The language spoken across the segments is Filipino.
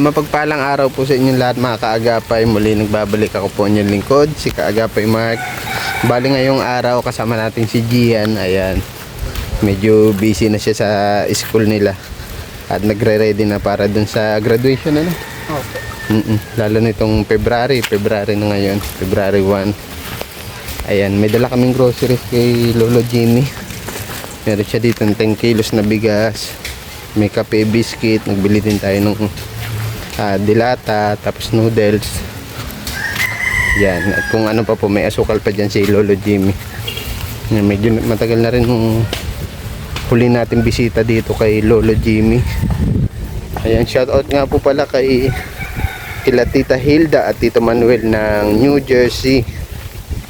Mapagpalang araw po sa inyong lahat mga kaagapay. Muli nagbabalik ako po inyong lingkod, si Kaagapay Mark. Bali ngayong araw kasama natin si Gian. Ayan, medyo busy na siya sa school nila at nagre-ready na para dun sa graduation, ano? Okay. Lalo nitong February na ngayon, February 1. Ayan, may dala kaming groceries kay Lolo Jimmy. Meron siya dito ng 10 kilos na bigas, may kape, biscuit. Nagbili din tayo ng dilata, tapos noodles. Yan, at kung ano pa po, may asukal pa dyan si Lolo Jimmy. Yan, medyo matagal na rin nung huli natin bisita dito kay Lolo Jimmy. Ayan, shoutout nga po pala kila Tita Hilda at Tito Manuel ng New Jersey.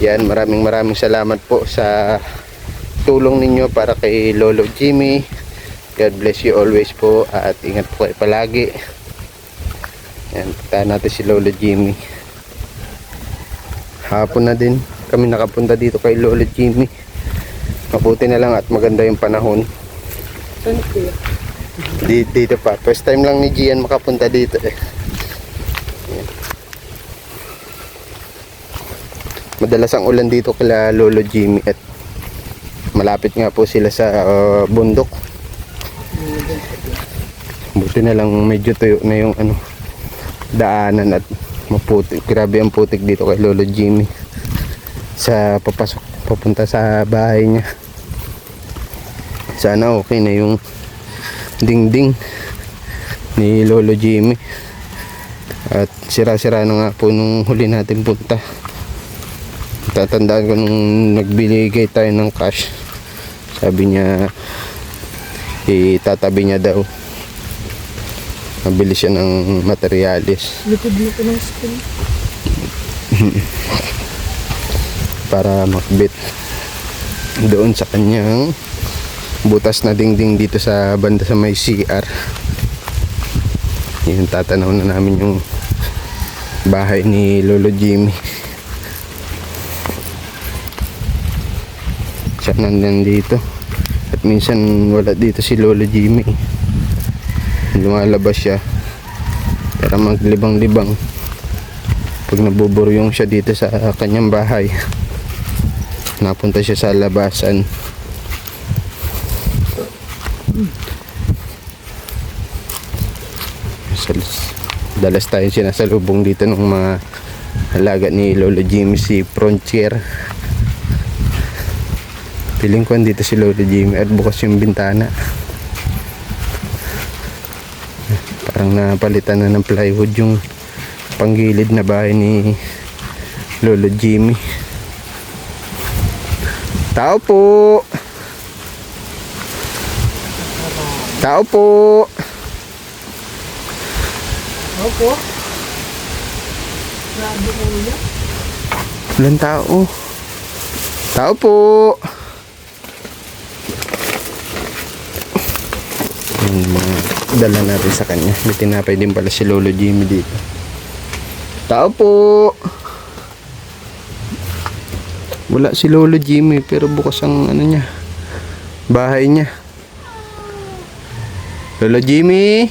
Yan, maraming salamat po sa tulong ninyo para kay Lolo Jimmy. God bless you always po at ingat po kayo palagi. Yan, puntahan natin si Lolo Jimmy. Hapon na din kami nakapunta dito kay Lolo Jimmy. Mabuti na lang at maganda yung panahon. Thank you. Dito pa. First time lang ni Gian makapunta dito eh. Yan. Madalas ang ulan dito kila Lolo Jimmy at malapit nga po sila sa bundok. Buti na lang medyo tuyo na yung daanan at maputik. Grabe ang putik dito kay Lolo Jimmy sa papasok papunta sa bahay niya. Sana okay na yung dingding ni Lolo Jimmy at sira-sira na nga po nung huli natin punta. Tatandaan ko nung nagbigay tayo ng cash, sabi niya itatabi niya daw, mabili siya ng materialis Likod-likod ng skin. para makbit doon sa kanyang butas na dingding dito sa banda sa may CR. Yun, tatanaw na namin yung bahay ni Lolo Jimmy. Siya nandito at minsan wala dito si Lolo Jimmy. Lumalabas siya para maglibang-libang pag nabuburyong siya dito sa kanyang bahay. Napunta siya sa labasan. Dalas tayo sinasalubong dito ng mga halaga ni Lolo Jimmy, si Frontier. Piling ko dito si Lolo Jimmy at bukas yung bintana. Parang napalitan na ng plywood yung panggilid na bahay ni Lolo Jimmy. Tao po! Tao po! Opo. Grabe mo niya. Walang tao. Tao po! Yung mga dala natin sa kanya. May tinapay din pala si Lolo Jimmy dito. Tao po! Wala si Lolo Jimmy pero bukas ang niya, bahay niya. Lolo Jimmy!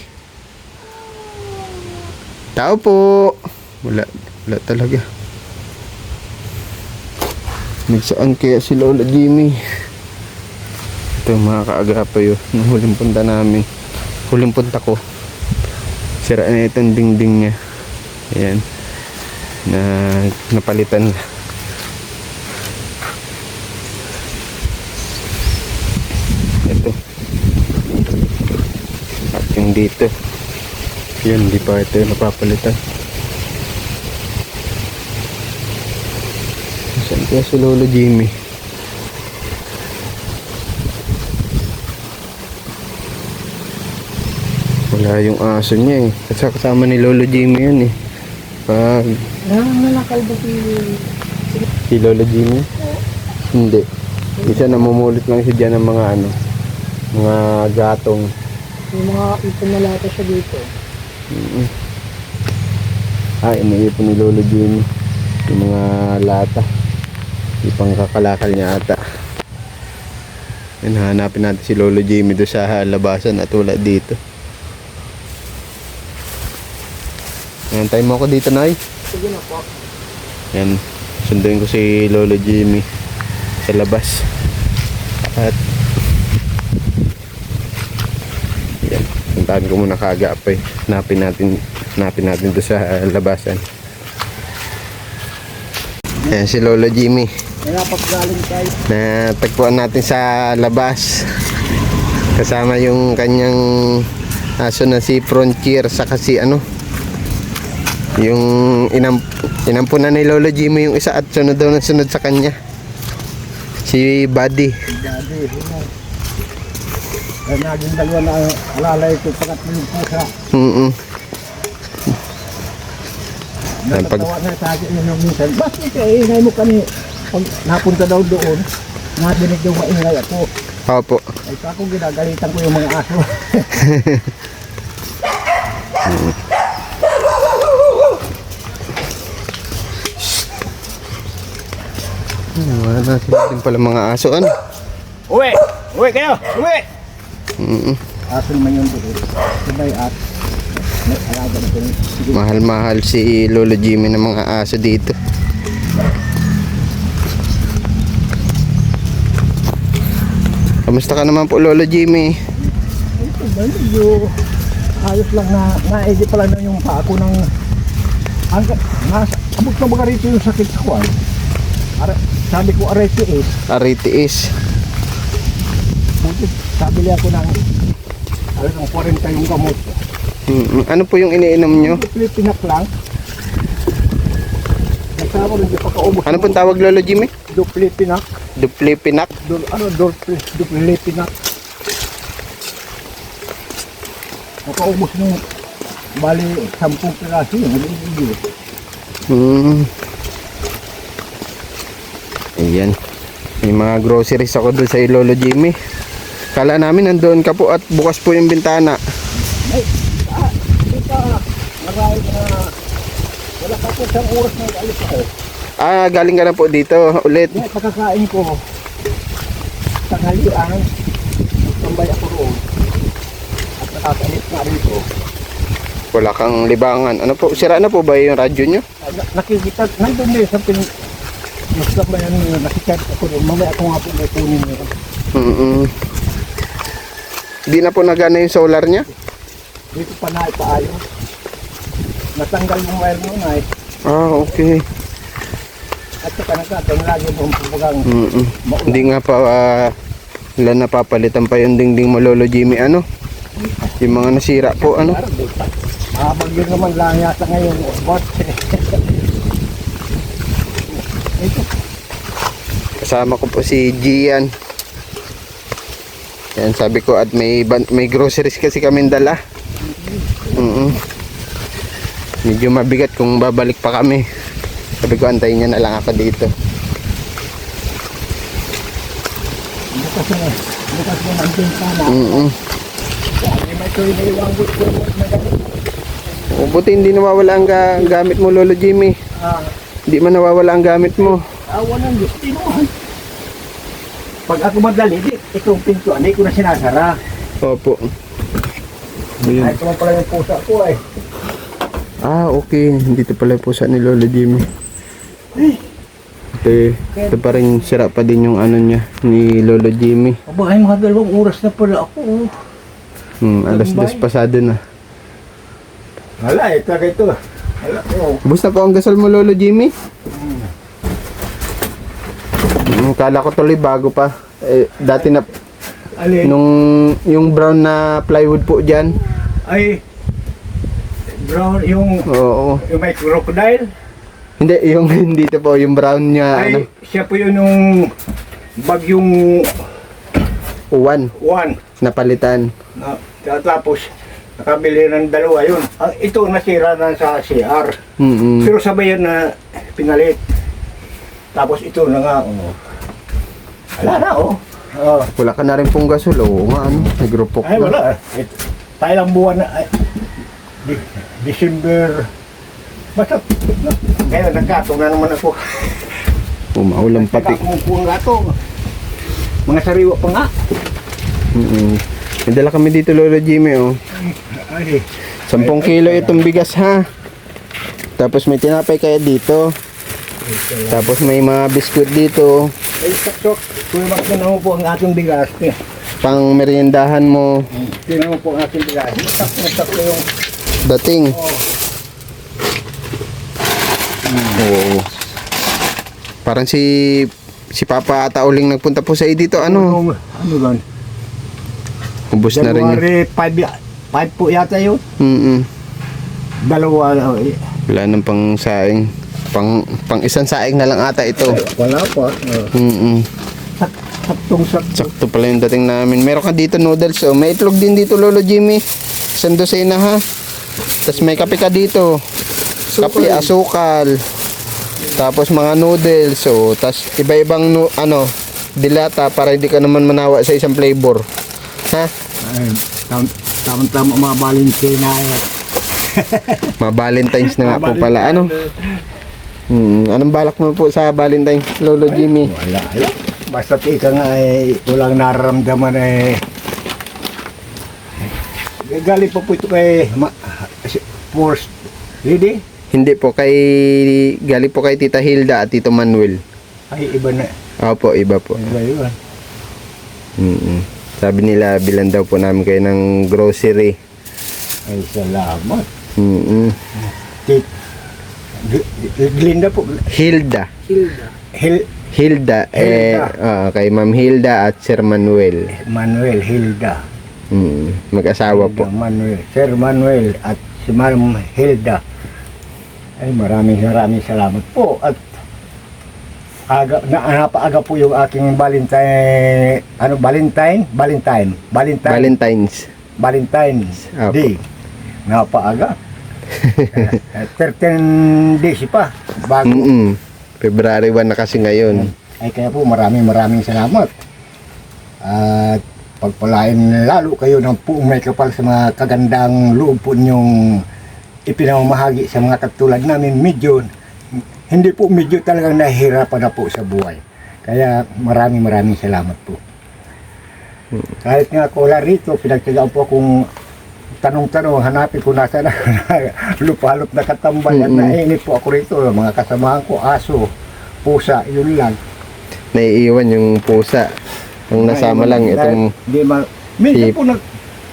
Tao po! Wala talaga. Nagsaan kaya si Lolo Jimmy? Ito mga kaagapay yun, nung huling punta namin, huling punta ko, sira na itong dingding niya. Ayan, napalitan na. Ito at yung dito yun, hindi pa ito napapalitan. Saan kaya si Lolo Jimmy? Wala yung aso niya eh. Kasi kasama ni Lolo Jimmy yun eh. Pag Nangangalakal ba si Lolo Jimmy? Hindi. Isa namumulit lang siya dyan ng mga mga gatong. Yung mga ipon na lata siya dito. Iniipon ni Lolo Jimmy yung mga lata. Ipang kakalakal niya ata. Hanapin natin si Lolo Jimmy doon sa labasan at wala dito. Antay mo ako dito, Nay. Sige na po. Yan. Sunduin ko si Lolo Jimmy sa labas. At yan. Puntahan ko muna kaagapay. Hanapin natin doon sa labasan. Yan si Lolo Jimmy. Kaya paggaling tayo. Natagpuan natin sa labas. Kasama yung kanyang aso na si Frontier sa kasi yung inampunan ni Lolo Jimmy yung isa at sunod daw na sunod sa kanya. Si Buddy. Dati, ay naging dalawa na lalay ko pangatlo yung pusa. Napatawa na sa akin yun minsan. Bakit ingay mo kami? Pag napunta daw doon, nadinig daw maingay ako. Opo. Ay sa akong ginagalitan ko yung mga aso. Wala na sila din pala mga aso. Ano? Uwi! Uwi kayo! Uwi! Aso naman yun doon. May aso. May alaga na doon. Mahal-mahal si Lolo Jimmy ng mga aso dito. Kamusta ka naman po, Lolo Jimmy? Ito ba? Medyo ayos lang na naigi pala na yung paa ko ng abot na baga rito yung sakit ko ay. Sabi ko arthritis. Aritiis. Buti sabi niya ko ng alam ng 40 yung gamot. Ano po yung iniinom nyo? Pinak lang. Nagsabi ko rin yung pagkaubos. Ano pong tawag, Lolo Jimmy? Duplipinak. Duplipinak. Duplipinak. Nakaubos nung bali 10 piraso yun. Ayan. May mga groceries ako doon sa Lolo Jimmy. Kala namin nandoon ka po at bukas po yung bintana. Hindi pa maraming wala pa po siyang oras na alis ako. Galing ka na po dito ulit. Hindi, pagkakain ko tanghalian, tambay ako roon at nakakalit na rito. Wala kang libangan. Ano po? Sira na po ba yung radyo nyo? Nakikita, nandun din sa mas ba yan, nakikita ako doon. Mamaya ako nga po may kunin nyo. Di na po nagana yung solar niya? Dito pa na ipaayos. Natanggal yung wire mo na Okay. at saka nagkataon lagi mo papagang Hindi nga pa wala napapalitan pa yung dingding mo, Lolo Jimmy. Yung mga nasira po, habang yun naman lang yata ngayon. But kasama ko po si Gian. Yan, sabi ko at may groceries kasi kaming dala. Medyo mabigat kung babalik pa kami. Sabi ko antayin niya na lang ako dito. bukas mo nandun sana. May tuloy na iwang gusto mo na ganun. Buti hindi nawawala ang gamit mo, Lolo Jimmy. Hindi man nawawala ang gamit mo. Awan ng Diyos, tinuhan. Pag ako madali, itong pintuan, hindi ko na sinasara. Opo. Ay, ito man pala yung pusa ko ay. Okay. Dito pala po sa ni Lolo Jimmy. Ito pa rin sira pa din yung niya ni Lolo Jimmy. Aba, ay mga 2 oras na pala ako. Alas 2 pasado na. Hala, ito ito. Hala, Ubus na po ang gasol mo, Lolo Jimmy? Kala ko tuloy bago pa. Dati na alin? nung yung brown na plywood po dyan. Ay, brown, yung may crocodile. Hindi, yung dito po, yung brown niya. Ay, siya po yun yung bagyong Uwan, napalitan. Tapos, nakabili ng 2 yun. Ito nasira na sa CR. Pero sabay yan na pinalit. Tapos ito na nga, wala na, Wala ka na rin pong gasol, nagropok Ay, wala. Tayo lang buwan na, December. Basta, kaya nagkatong na naman ako. Maulang pati. Kumukuha nga ito. Mga sariwa pa nga. May dala kami dito, Lolo Jimmy, Ay, 10 kilo itong bigas, ha? Tapos may tinapay kaya dito. Tapos may mga biskuit dito. Ay, sakto. Kuya Max, tinan mo po ang ating bigas. Pang meriendahan mo. Tinan mo po ang ating bigas. Sakto yung... Dating. Oo. Parang si Papa ata uling nagpunta po sa iyo dito. Ano? Ano gan? Ubus na rin yun. January 5 po yata yun. Dalawa. Wala nang pang saing. Pang isang saing na lang ata ito. Wala pa. Saktong sakto. Sakto pala yung dating namin. Meron ka dito noodles. Oh. May itlog din dito, Lolo Jimmy. Isang dosena ha. Tapos may kape ka dito. Kape, asukal. Tapos mga noodles. So, tapos iba-ibang dilata para hindi ka naman manawa sa isang flavor. Ha? Tama-tama mga Valentina. Mga Valentine's na nga po pala. Ano? Anong balak mo po sa Valentine's, Lolo Jimmy? Wala. Basta ika nga walang nararamdaman galing po ito kay Force Lady? Hindi po, galing po kay Tita Hilda at Tito Manuel. Ay, iba na. Opo, iba po. Iba yun. Sabi nila, bilan daw po namin kayo ng grocery. Ay, salamat. Glinda po. Hilda. Hilda. Kay Ma'am Hilda at Sir Manuel. Manuel Hilda. Mag-asawa po. Sir Manuel at si Ma'am Hilda. Ay, maraming salamat po. At napaaga po yung aking Valentine's Day. Napaaga. 13 days pa bago. February 1 na kasi ngayon. Ay kaya po maraming salamat. At pagpalain lalo kayo ng puong may kapal sa mga kagandang loob po ninyong ipinamamahagi sa mga katulad namin. Hindi po talagang nahihirapan na po sa buhay. Kaya maraming salamat po. Kahit nga ako wala rito, pinagtyagaan po akong tanong-tanong, hanapin ko nasa na lupalop na katambay at nainit po ako rito. Mga kasamahan ko, aso, pusa, yun lang. Naiiwan yung pusa. Ang nasama lang itong... Minsan po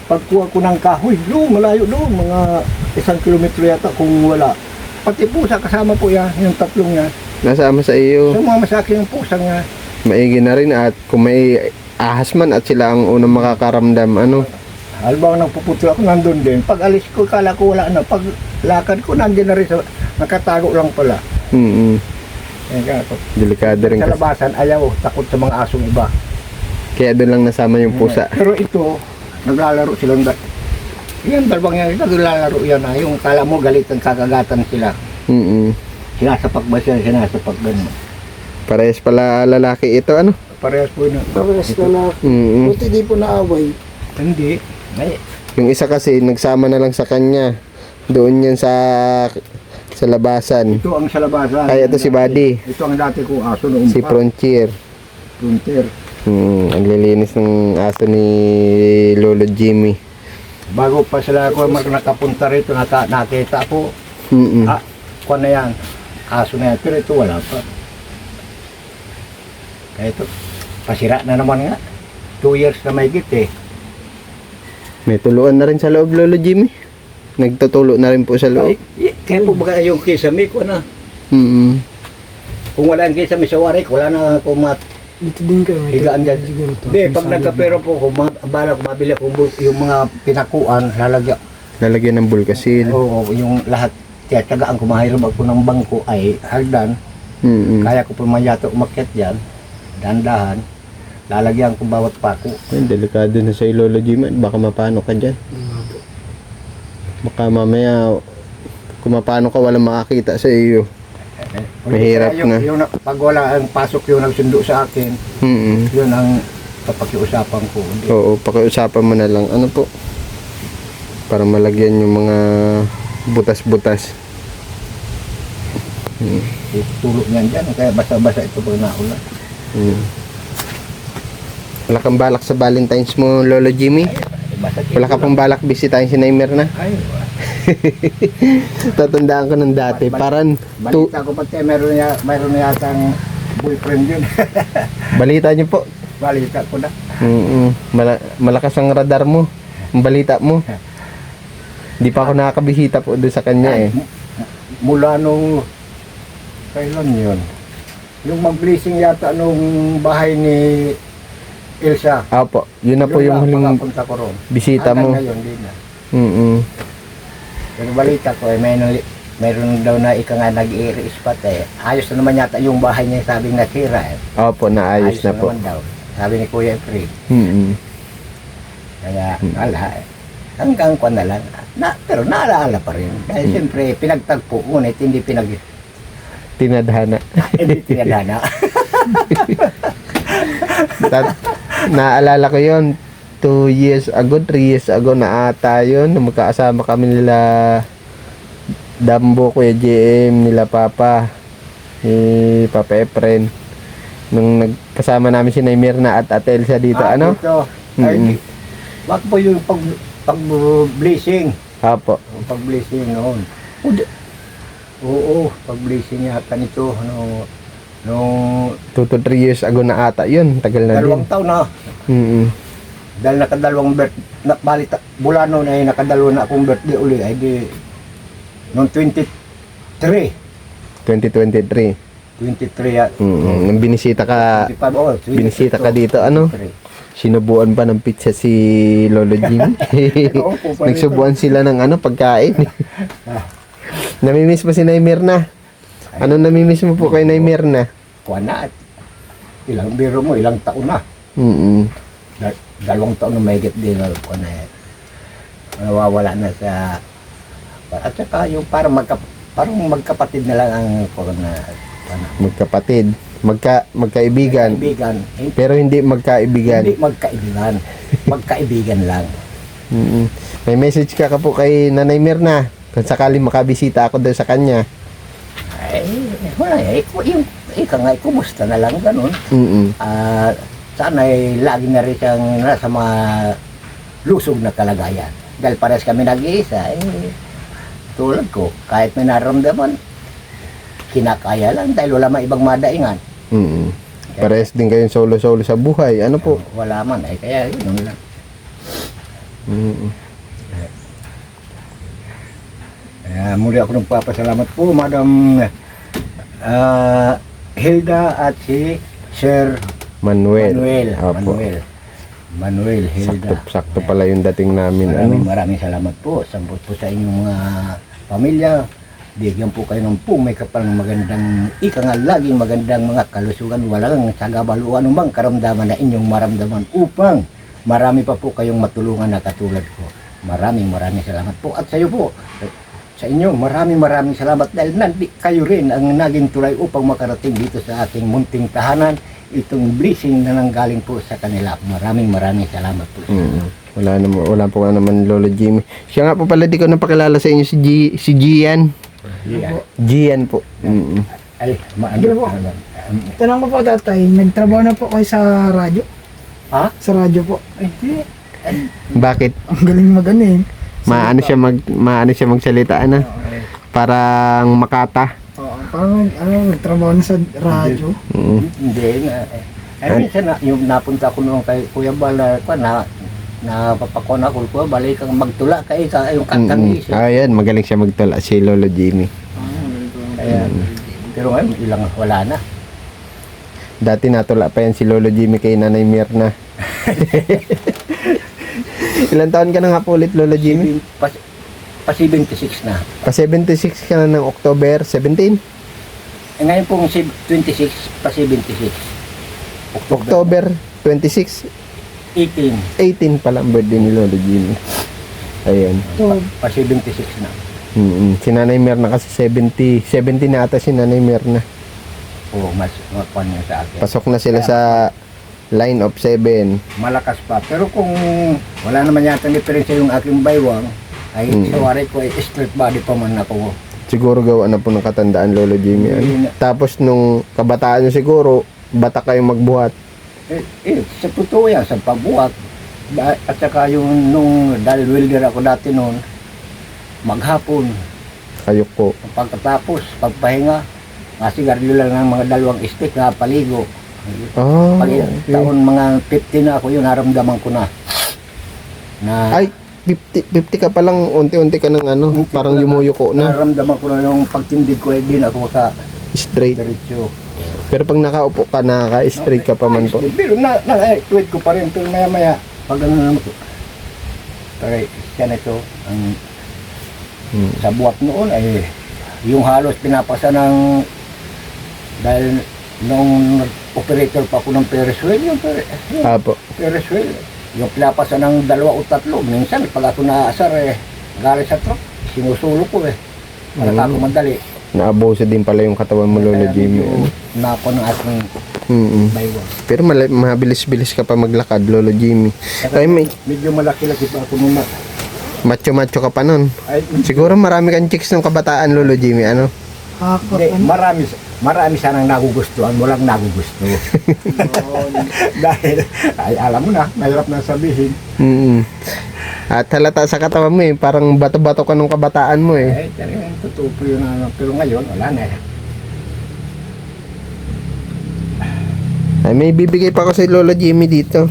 pagkuha ko ng kahoy, malayo doon, mga 1 kilometro yata kung wala. Pati pusa kasama po yan, yung tatlong yan. Nasama sa iyo. Sumama sa akin yung pusa nga. Maigi na rin at kung may ahas man at sila ang unang makakaramdam, Halimbawa nang puputol ako, nandun din. Pag alis ko, kala ko wala na. Pag lakad ko, nandun na rin. Nakatago lang pala. Delikado rin sa kasi. labasan, ayaw. Takot sa mga asong iba. Kaya doon lang nasama yung pusa. Pero ito, naglalaro silang yan, dalawang yan. Naglalaro yan. Yung kala mo, galit ang kakagatan sila. Sinasapak ba siya? Sinasapak ganun. Parehas pala lalaki ito, Parehas po yun. Parehas na na. Buti di po naaway. Hindi. Ay, Yung isa kasi nagsama na lang sa kanya. Doon yan sa labasan. ito ang sa labasan. Ay, ito si Buddy. Ito ang dati kong aso noong Si Frontier. Frontier. Ang lilinis ng aso ni Lolo Jimmy. Bago pa sila ako nakapunta rito, nakita ko. Kuha na yan. Aso na yan. Pero ito wala pa. Kaya ito, pasira na naman nga. 2 years na may git. May tuluan na rin sa loob, Lolo Jimmy. Nagtutulo na rin po sa loob. Kaya po baga yung kisame ko na. Kung wala ang kisame sa warik, wala na akong Dito din kayo. higaan dyan. Hindi, pag nagkapero po, kung bala ko mabili akong yung mga pinakuan, Lalagyan ng bulkasil. Oo, yung lahat. Kaya tagaan ko, mahiram ako ng bangko ay hagdan. Kaya ko po mayato umakyat dyan. Dahan-dahan. Lalagyan ko bawat pako. Ay, delikado na sa Lolo Jimmy. Baka mapano ka dyan. Baka mamaya kung mapano ka walang makakita sa iyo. Mahirap na. Yung pag wala ang pasok yung nagsundo sa akin, yun ang papakiusapan ko. Oo, pakiusapan mo na lang. Ano po? Para malagyan yung mga butas-butas. Tulog niyan dyan, kaya basa-basa ito pag naulan. Wala kang balak sa Valentine's mo, Lolo Jimmy? Basta Wala ka pang balak bisitahin si Nay Mirna? Ay, Tatandaan ko ng dati. Parang balita ko pati mayroon na yatang boyfriend yun. balita niyo po. Balita ko na. Malakas ang radar mo. Ang balita mo. Hindi pa ako nakakabisita po doon sa kanya eh. Mula nung kailan yun? Yung mag-blessing yata nung bahay ni Elsa. Opo, yun na po yung huling pagkapunta ko roon. bisita mo. Hanggang ngayon din na. Yung balita ko, mayroon daw na ika nga nag-i-spot eh. Ayos na naman yata yung bahay niya sabing nasira eh. Opo, naayos na po. naman daw. Sabi ni Kuya Efren. Kaya, wala eh. Hanggang ko na lang. Pero naalaala pa rin. Dahil siyempre, pinagtagpo. Ngunit hindi Tinadhana. hindi tinadhana. Naalala ko yun. 2 years ago, 3 years ago na ata yun. Na magkakasama kami nila Dambo, Kuya JM, nila Papa. Papa Efren. Nung nagkasama namin si Nay Mirna at Atelsa dito. Ano? Dito. Ay, bakit po yung pag-blessing? Apo. Pag-blessing noon. Oo, pag-blessing yata nito. Nung 2 to 3 years ago na ata yun. Tagal na din. 2 taon na. Dahil nakadalawang mula noon ay nakadalawa na akong birthday uli. Ay di, noong 2023. 23 at Nung binisita ka, 25, oh, 22, binisita ka dito, ano? 23. Sinubuan pa ng pizza si Lolo Jim. Oo po, pala Nagsubuan sila ng ano, pagkain. Namimiss mo si Nay Mirna? Ano namimiss mo po kay Nay Mirna? Kuha na at ilang biro mo, ilang taon na. 2 taon na mahigit din na kuha na yan. Nawawala na sa at saka yung parang magkapatid na lang ang kuha na Magkapatid. Magkaibigan. kaibigan. Pero hindi magkaibigan. Hindi magkaibigan. Magkaibigan lang. May message ka po kay Nanay Mirna. Kung sakali makabisita ako doon sa kanya. Ay, wala eh. Yung ika nga, kumusta na lang, ganun. Sana lagi na rin siyang nasa mga lusog na kalagayan. Dahil pares kami nag-iisa, tulad ko, kahit may naramdaman, kinakaya lang dahil wala man ibang madaingan. Pares din kayong solo-solo sa buhay. Ano po? Wala man, kaya yun lang. Muli ako nagpapasalamat po, Madam Hilda at si Sir Manuel. Opo. Manuel Hilda. Sakto pala yung dating namin. Maraming salamat po. Sampot po sa inyong mga pamilya. Bigyan po kayo ng may kapal ng magandang laging magandang mga kalusugan. Walang sagabaluan bang karamdaman na inyong maramdaman upang marami pa po kayong matulungan na katulad ko. Maraming salamat po. At sa iyo po, sa inyo, maraming salamat dahil kayo rin ang naging tulay upang makarating dito sa ating munting tahanan. Itong blessing na nanggaling po sa kanila. Maraming salamat po. Wala po naman Lolo Jimmy. Siya nga po pala di ko napakilala sa inyo si Gian. Gian po. Ay, Sige po. Tanong ko po tatay, nagtrabaho na po kayo sa radyo? Ha? Sa radyo po. Hindi. Bakit? Ang galing magano eh. Maano siya magsalita na? Parang makata. Parang nagtrabaho na sa radyo. Hindi na. Minsan yung napunta ko noon kay Kuya Bal na napapakon ako, Kuya Bal, kang magtula kay yung kantang isip. Ayan, magaling siya magtula si Lolo Jimmy. Kaya, pero ngayon, ilang wala na. Dati natula pa yan si Lolo Jimmy kay Nanay Mirna. Ilan taon ka na nga po ulit, Lolo Jimmy? Pa 76 na. Pa 76 ka na ng October 17? Ngayon pong 26, pa 76. October 26, 18, 18 pala ang birthday ni Lolo Jimmy. Ayan. So, pa 76 na. Si Nanay Mirna kasi 70 na ata si Nanay Mirna. Oo, mas makuha niya sa akin. Pasok na sila sa line of 7. Malakas pa. Pero kung wala naman yata diferensya yung aking baywang, ay sa wari ko ay straight body pa man ako. Siguro gawa na po ng katandaan, Lolo Jimmy. Tapos nung kabataan nyo siguro, bata kayong magbuhat. Sa totoo yan, sa pagbuhat, At saka yung nung dahil welder ako dati noon, maghapon, Ayok po. pagkatapos, pagpahinga, masigarilyo lang ng mga 2 stick na paligo. Ah, Pag okay. taon mga 50 na ako yun, naramdaman ko na. Ay, 50 ka pa lang, unti-unti ka ng ano, parang yumuyuko na. Naramdaman ko na yung pagtindig ko, eh, din ako sa Straight. diretso. Pero pag nakaupo ka, nakaka-straight ka pa man po. Pero na-tweet ko pa rin, pero maya-maya, pag ano naman ko, taray, siya na ito, ang sa buhat noon ay yung halos pinapasa ng dahil nung operator pa ako ng Ferris wheel, yung Apo. Ferris wheel, yung pinapasa ng 2 o 3, minsan pag ako naasar galing sa truck, sinusulo ko para ako madali. Naabuso din pala yung katawan mo, Lolo Jimmy. Ano? Nako ng aking baywang. Pero mabilis-bilis ka pa maglakad, Lolo Jimmy. Ay, Medyo malaki-laki pa ako nung macho-macho ka pa nun. ay, Siguro marami kang chicks ng kabataan, Lolo Jimmy, ano? Ako, hindi, marami sanang nagugustuhan, walang nagugusto. Dahil, ay alam mo na, mahirap na sabihin. At halata sa katawan mo parang bato-bato ka nung kabataan mo Eh, talagang totoo po yun. Pero ngayon, wala na Ay, may bibigay pa ko si Lolo Jimmy dito.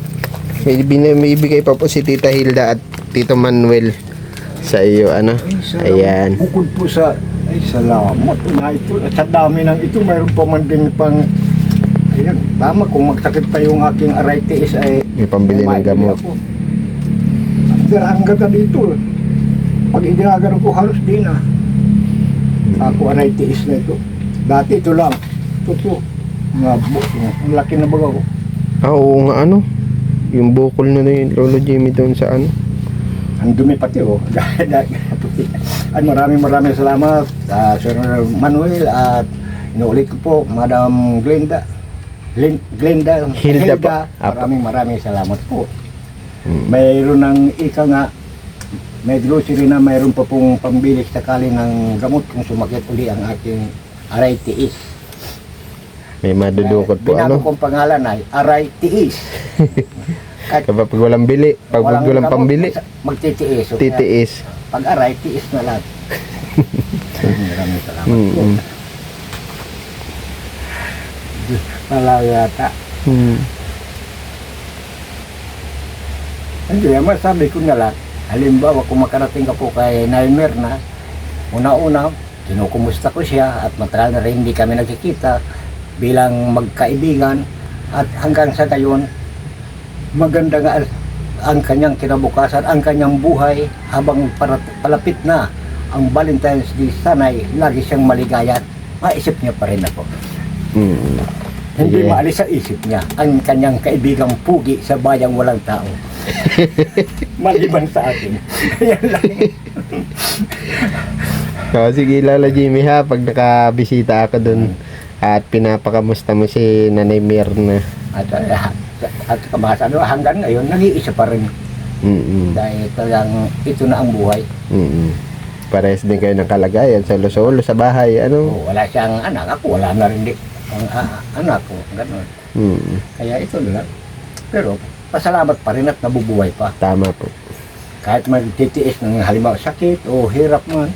May bibigay pa po si Tita Hilda at Tito Manuel sa iyo, ano? Ayan. Bukod po sa, ay salamat na ito. At sa dami ng ito, mayroon pa man din pang, ayan, tama, kung magsakit pa yung aking arthritis ay May pambili ng gamot. Pero hanggang na dito, pag iginagano ko halos din ako arthritis na ito. Dati ito lang, ito. Ang laki na baga ko. Oo nga, ano? Yung bukol na yung Lolo Jimmy doon sa ano? Ang dumi pati at maraming salamat sa Sir Manuel at inuulit ko po Madam Glenda Hilda pa. maraming salamat po. Mayroon ng ika nga, may grocery na mayroon pa pong pambili sakali ng gamot kung sumakit uli ang aking arthritis. May madudukot po, Binago ano? kong pangalan ay arthritis. Kapag walang bili, pag walang gamot, pambili, magtitiis. So, titiis. pag aray, tiis na lang. Maraming salamat po. Malaw yata. Hindi naman, sabi ko na lang, halimbawa kung makarating ka po kay Naimer na, una-una, kinukumusta ko siya at matagal na rin hindi kami nagkikita bilang magkaibigan at hanggang sa gayon, maganda nga ang kanyang kinabukasan, ang kanyang buhay habang palapit na ang Valentine's Day, sana'y lagi siyang maligaya at maisip niya pa rin ako. Hindi Yeah. maalis sa isip niya ang kanyang kaibigang pugi sa bayang walang tao. Maliban sa atin. Yan lang. So, sige, Lolo Jimmy, ha, pag nakabisita ako dun at pinapakamusta mo si Nanay Mirna. At kabasa, hanggang ngayon, nag-iisa pa rin. Dahil talagang ito na ang buhay. Parehas din kayo ng kalagayan sa Losolo, sa bahay, ano? Wala siyang anak, ako wala na rin ang anak ko, gano'n. Kaya ito na lang. Pero pasalamat pa rin at nabubuhay pa. Tama po. Kahit magtitiis ng halimbawa sakit o hirap man,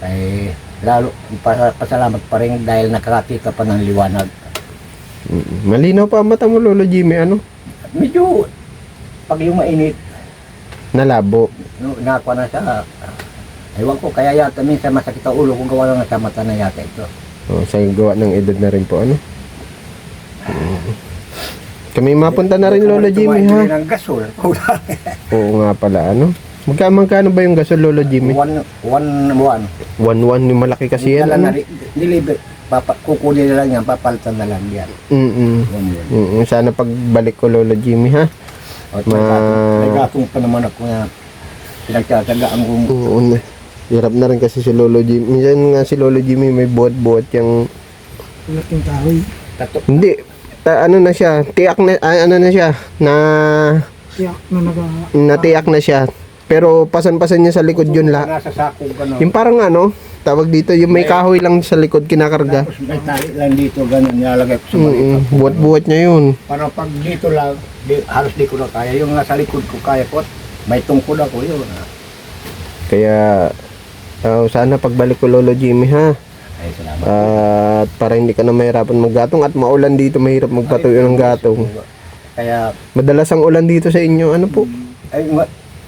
ay lalo pasalamat pa rin dahil nakakita pa ng liwanag. Malinaw pa ang mata mo, Lolo Jimmy, ano? Medyo pag yung mainit, Nalabo. nakuha na siya. Ewan ko, kaya yata minsan masakit ang ulo kung gawa lang sa mata na yata ito. Sa gawa ng edad na rin po, ano? Kami mapunta na rin, Lolo Jimmy, ha? Ng gasol. Oo nga pala, ano? Magkano ba yung gasol, Lolo Jimmy? 1-1. 1-1, yung malaki kasi yan, ano? Deliver. Kukunin na lang yan, papalitan na lang yan. Sana pagbalik ko, Lolo Jimmy, ha? At may gatong pa naman ako nga pinagtatagaan kong Oo na. Hirap na rin kasi si Lolo Jimmy. Minsan nga si Lolo Jimmy may buhat-buhat yung... laking kahoy. tato. Hindi. Ano na siya? Tiyak na... ano na siya? Tiyak na Natiyak na siya. Pero pasan-pasan niya sa likod yun la. Nasa sako gano'n. Yung parang ano, Tawag dito, yung may kahoy lang sa likod kinakarga. Tapos may tali lang dito, ganun, nilalagay ko sa maliit. Buhat-buhat niya yun. Para pag dito lang, halos di ko na kaya. Yung nasa likod ko kaya ko, may tungkol ako yun. Kaya, sana pagbalik ko Lolo Jimmy ha. Ay, salamat. At para hindi ka na mahirapan maggatong at maulan dito, mahirap magpatuyo ng gatong. Kaya, Madalas ang ulan dito sa inyo, ano po? ay,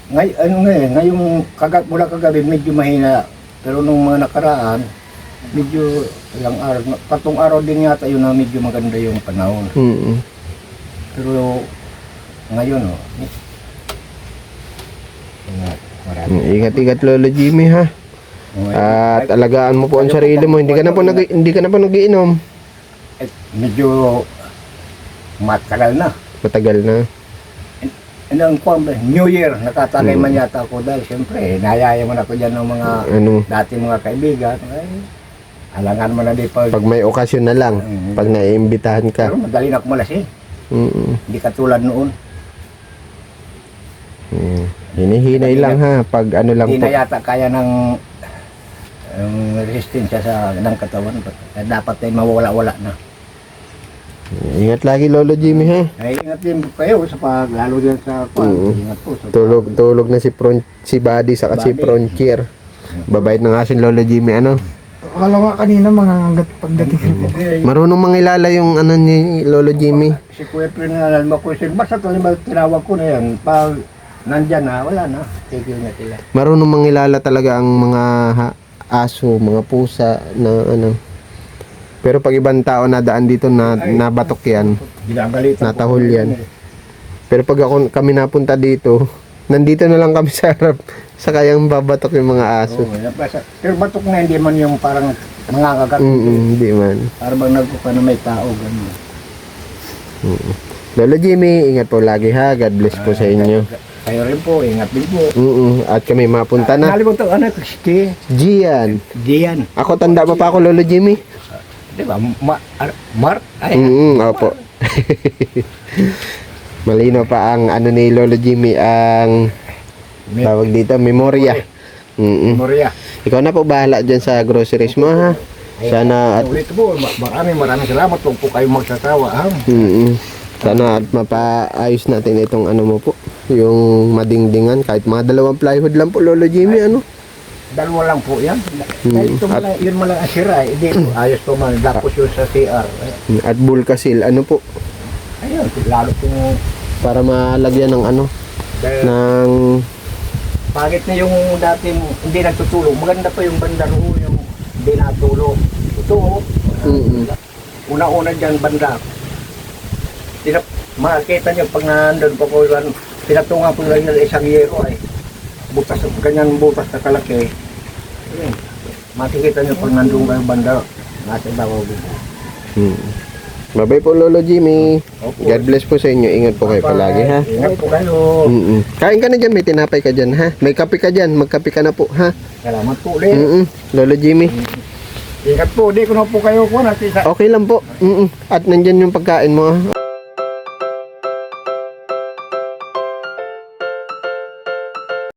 ngayong mula kagabi, medyo mahina. Pero nung mga nakaraan, medyo ilang araw, patong araw din yata yun na medyo maganda yung panahon. Mm. Pero ngayon, marami. Ingat-ingat Lolo Jimmy ha. At alagaan mo po ang sarili mo. Hindi ka na po nagiinom. Medyo matagal na. Matagal na. Ang New Year, nakatalay man yata ako dahil siyempre, nayaya man ako dyan ng mga dati mga kaibigan. Ay, alangan mo na di pag... Pag may okasyon na lang, pag naiimbitahan ka. Pero madali na kumalas eh. Hindi katulad noon. Hinihinay lang ha, pag ano lang Hindi po. na yata kaya ng resistensya ng katawan. Dapat ay mawala-wala na. Ingat lagi Lolo Jimmy ha. Ay, ingat din kayo sa lalo din sa ingat po. Tulog na si Buddy saka si Frontier. Babait na nga si Lolo Jimmy ano. Akala nga kanina mangangagat pagdating ko. Marunong mangilala yung ano ni Lolo Jimmy. Si Kuya Prinal, basta tinawag ko na yan. Pag nandyan na, wala na. Tigil na sila. Marunong mangilala talaga ang mga aso, mga pusa na ano. Pero pag ibang tao nadaan dito na nabatok yan, Ginagalitan natahol yan. Pero pag kami napunta dito, nandito na lang kami sa harap sa kayang babatok yung mga aso. Pero batok na hindi man yung parang mangangagat. Hindi man. Para bang nagkuka na may tao, gano'n. Lolo Jimmy, ingat po lagi ha. God bless po sa inyo. Kayo rin po, ingat din po. At kami mapunta na. Nalimutan ko, anak, si Gian. Dian. Ako tanda pa ako Lolo Jimmy. Di ba? Mark? Ay, Opo. Malino pa ang ano ni Lolo Jimmy, ang tawag dito, memorya. Moria. Ikaw na po bahala dyan sa groceries mo ha. Sana at Ulit po, maraming salamat po kayong magsasawa. Ha? sana at mapaayos natin itong ano mo po, yung madingdingan, kahit mga 2 plywood lang po Lolo Jimmy ano. Dalawa lang po yan. Dahil ito At- yun mo lang ang sira. Hindi po, ayos po man. Tapos yun sa CR. At bulkasil ano po, Ayun, lalo po. para malagyan ng ano, Dahil ng pangit na yung dati hindi nagtutulog. Maganda pa yung banda roon, yung hindi natulog. Ito, una-una dyan banda. Makakita nyo pag nandun pa ko, pinatungan po lang ng isang yero ay butas, ganyan butas na kalaki. Ayun, makikita nyo pag nandun kayo banda, nasa babaw dito. Babay po Lolo Jimmy. Opo. God bless po sa inyo. Ingat po kayo palagi ha. Ingat po kayo. Kain ka na dyan, may tinapay ka dyan ha. May kape ka dyan, magkape ka na po ha. Salamat po ulit. Lolo Jimmy. Ingat po, di ko na po kayo po natin sa... Okay lang po. At nandyan yung pagkain mo ha.